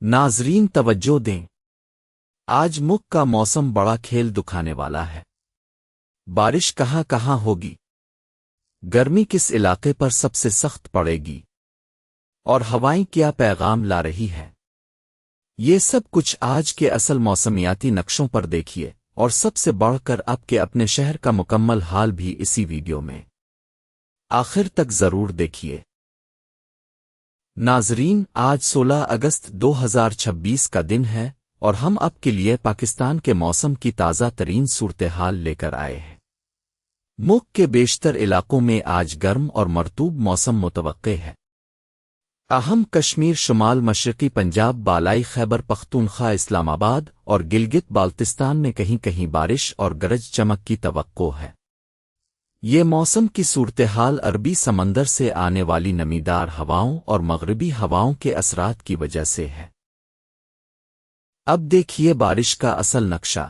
ناظرین توجہ دیں، آج ملک کا موسم بڑا کھیل دکھانے والا ہے۔ بارش کہاں کہاں ہوگی، گرمی کس علاقے پر سب سے سخت پڑے گی، اور ہوائیں کیا پیغام لا رہی ہے، یہ سب کچھ آج کے اصل موسمیاتی نقشوں پر دیکھیے، اور سب سے بڑھ کر آپ کے اپنے شہر کا مکمل حال بھی اسی ویڈیو میں آخر تک ضرور دیکھیے۔ ناظرین، آج 16 اگست 2026 کا دن ہے، اور ہم آپ کے لیے پاکستان کے موسم کی تازہ ترین صورتحال لے کر آئے ہیں۔ ملک کے بیشتر علاقوں میں آج گرم اور مرطوب موسم متوقع ہے۔ اہم کشمیر، شمال مشرقی پنجاب، بالائی خیبر پختونخوا، اسلام آباد اور گلگت بالتستان میں کہیں کہیں بارش اور گرج چمک کی توقع ہے۔ یہ موسم کی صورتحال عربی سمندر سے آنے والی نمیدار ہواؤں اور مغربی ہواؤں کے اثرات کی وجہ سے ہے۔ اب دیکھیے بارش کا اصل نقشہ۔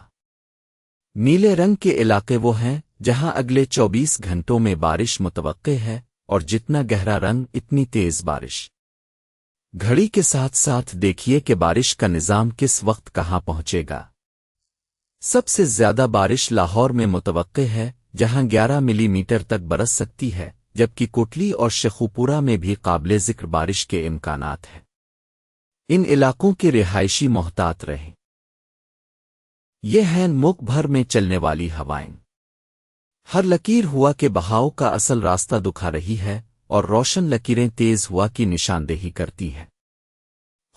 نیلے رنگ کے علاقے وہ ہیں جہاں اگلے 24 گھنٹوں میں بارش متوقع ہے، اور جتنا گہرا رنگ اتنی تیز بارش۔ گھڑی کے ساتھ ساتھ دیکھیے کہ بارش کا نظام کس وقت کہاں پہنچے گا۔ سب سے زیادہ بارش لاہور میں متوقع ہے، جہاں 11 ملی میٹر تک برس سکتی ہے، جبکہ کوٹلی اور شیخوپورہ میں بھی قابل ذکر بارش کے امکانات ہیں۔ ان علاقوں کے رہائشی محتاط رہیں۔ یہ ہیں ملک بھر میں چلنے والی ہوائیں۔ ہر لکیر ہوا کے بہاؤ کا اصل راستہ دکھا رہی ہے، اور روشن لکیریں تیز ہوا کی نشاندہی کرتی ہیں۔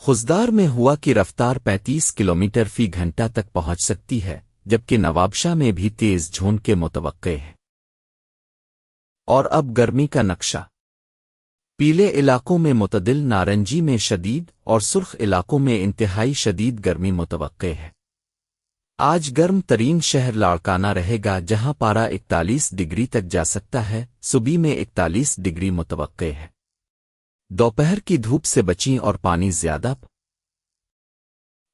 خزدار میں ہوا کی رفتار 35 کلومیٹر فی گھنٹہ تک پہنچ سکتی ہے، جبکہ نوابشاہ میں بھی تیز جھونکے کے متوقع ہے۔ اور اب گرمی کا نقشہ۔ پیلے علاقوں میں معتدل، نارنجی میں شدید اور سرخ علاقوں میں انتہائی شدید گرمی متوقع ہے۔ آج گرم ترین شہر لاڑکانہ رہے گا، جہاں پارہ 41 ڈگری تک جا سکتا ہے، صبح میں 41 ڈگری متوقع ہے۔ دوپہر کی دھوپ سے بچیں اور پانی زیادہ۔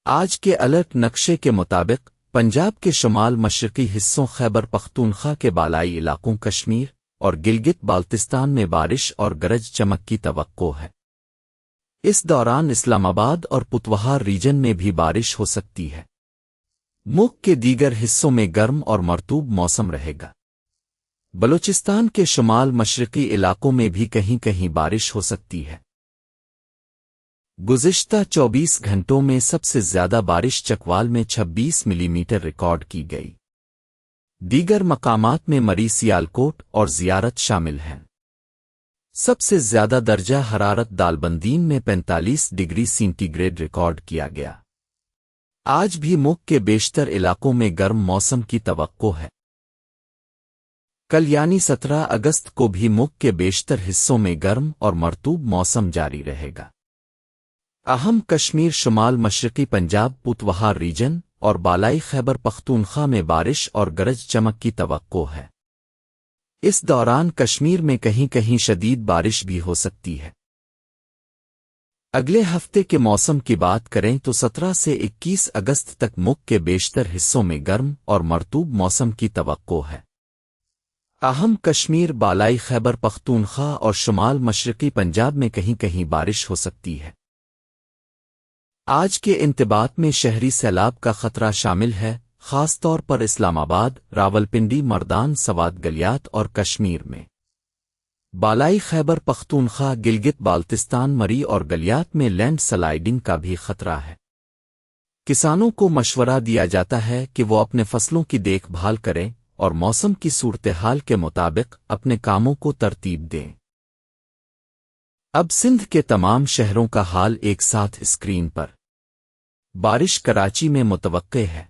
آج کے الرٹ نقشے کے مطابق پنجاب کے شمال مشرقی حصوں، خیبر پختونخوا کے بالائی علاقوں، کشمیر اور گلگت بالتستان میں بارش اور گرج چمک کی توقع ہے۔ اس دوران اسلام آباد اور پتوہار ریجن میں بھی بارش ہو سکتی ہے۔ ملک کے دیگر حصوں میں گرم اور مرطوب موسم رہے گا۔ بلوچستان کے شمال مشرقی علاقوں میں بھی کہیں کہیں بارش ہو سکتی ہے۔ گزشتہ 24 گھنٹوں میں سب سے زیادہ بارش چکوال میں 26 ملی میٹر ریکارڈ کی گئی۔ دیگر مقامات میں مری، سیالکوٹ اور زیارت شامل ہیں۔ سب سے زیادہ درجہ حرارت دالبندین میں 45 ڈگری سینٹی گریڈ ریکارڈ کیا گیا۔ آج بھی ملک کے بیشتر علاقوں میں گرم موسم کی توقع ہے۔ کل یعنی 17 اگست کو بھی ملک کے بیشتر حصوں میں گرم اور مرطوب موسم جاری رہے گا۔ اہم کشمیر، شمال مشرقی پنجاب، پتوہار ریجن اور بالائی خیبر پختونخوا میں بارش اور گرج چمک کی توقع ہے۔ اس دوران کشمیر میں کہیں کہیں شدید بارش بھی ہو سکتی ہے۔ اگلے ہفتے کے موسم کی بات کریں تو 17 سے 21 اگست تک ملک کے بیشتر حصوں میں گرم اور مرطوب موسم کی توقع ہے۔ اہم کشمیر، بالائی خیبر پختونخوا اور شمال مشرقی پنجاب میں کہیں کہیں بارش ہو سکتی ہے۔ آج کے انتباہات میں شہری سیلاب کا خطرہ شامل ہے، خاص طور پر اسلام آباد، راولپنڈی، مردان، سوات، گلیات اور کشمیر میں۔ بالائی خیبر پختونخوا، گلگت بالتستان، مری اور گلیات میں لینڈ سلائیڈنگ کا بھی خطرہ ہے۔ کسانوں کو مشورہ دیا جاتا ہے کہ وہ اپنے فصلوں کی دیکھ بھال کریں اور موسم کی صورتحال کے مطابق اپنے کاموں کو ترتیب دیں۔ اب سندھ کے تمام شہروں کا حال ایک ساتھ اسکرین پر۔ بارش کراچی میں متوقع ہے۔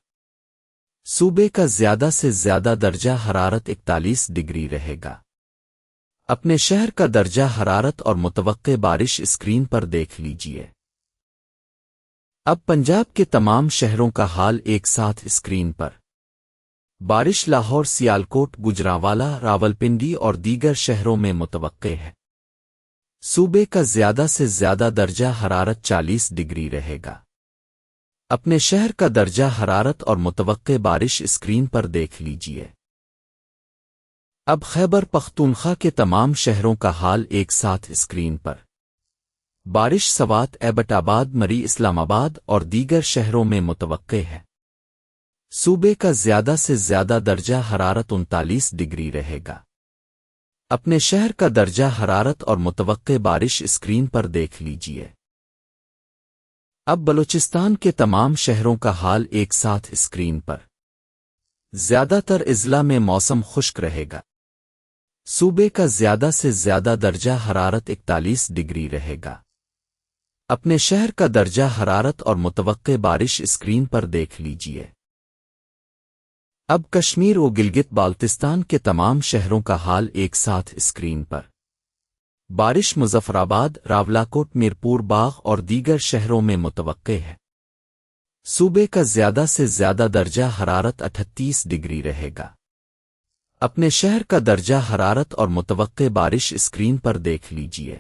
صوبے کا زیادہ سے زیادہ درجہ حرارت 41 ڈگری رہے گا۔ اپنے شہر کا درجہ حرارت اور متوقع بارش اسکرین پر دیکھ لیجیے۔ اب پنجاب کے تمام شہروں کا حال ایک ساتھ اسکرین پر۔ بارش لاہور، سیالکوٹ، گجرانوالہ، راولپنڈی اور دیگر شہروں میں متوقع ہے۔ صوبے کا زیادہ سے زیادہ درجہ حرارت 40 ڈگری رہے گا۔ اپنے شہر کا درجہ حرارت اور متوقع بارش اسکرین پر دیکھ لیجیے۔ اب خیبر پختونخوا کے تمام شہروں کا حال ایک ساتھ اسکرین پر۔ بارش سوات ایبٹ آباد مری اسلام آباد اور دیگر شہروں میں متوقع ہے۔ صوبے کا زیادہ سے زیادہ درجہ حرارت 39 ڈگری رہے گا۔ اپنے شہر کا درجہ حرارت اور متوقع بارش اسکرین پر دیکھ لیجئے۔ اب بلوچستان کے تمام شہروں کا حال ایک ساتھ اسکرین پر۔ زیادہ تر اضلاع میں موسم خشک رہے گا۔ صوبے کا زیادہ سے زیادہ درجہ حرارت 41 ڈگری رہے گا۔ اپنے شہر کا درجہ حرارت اور متوقع بارش اسکرین پر دیکھ لیجئے۔ اب کشمیر و گلگت بالتستان کے تمام شہروں کا حال ایک ساتھ اسکرین پر۔ بارش مظفرآباد، راولاکوٹ، میرپور باغ اور دیگر شہروں میں متوقع ہے۔ صوبے کا زیادہ سے زیادہ درجہ حرارت 38 ڈگری رہے گا۔ اپنے شہر کا درجہ حرارت اور متوقع بارش اسکرین پر دیکھ لیجئے۔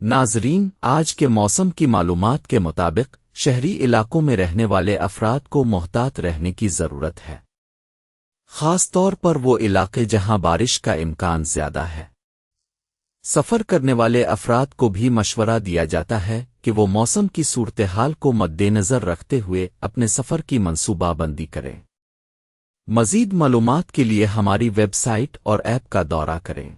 ناظرین، آج کے موسم کی معلومات کے مطابق شہری علاقوں میں رہنے والے افراد کو محتاط رہنے کی ضرورت ہے، خاص طور پر وہ علاقے جہاں بارش کا امکان زیادہ ہے۔ سفر کرنے والے افراد کو بھی مشورہ دیا جاتا ہے کہ وہ موسم کی صورتحال کو مد نظر رکھتے ہوئے اپنے سفر کی منصوبہ بندی کریں۔ مزید معلومات کے لیے ہماری ویب سائٹ اور ایپ کا دورہ کریں۔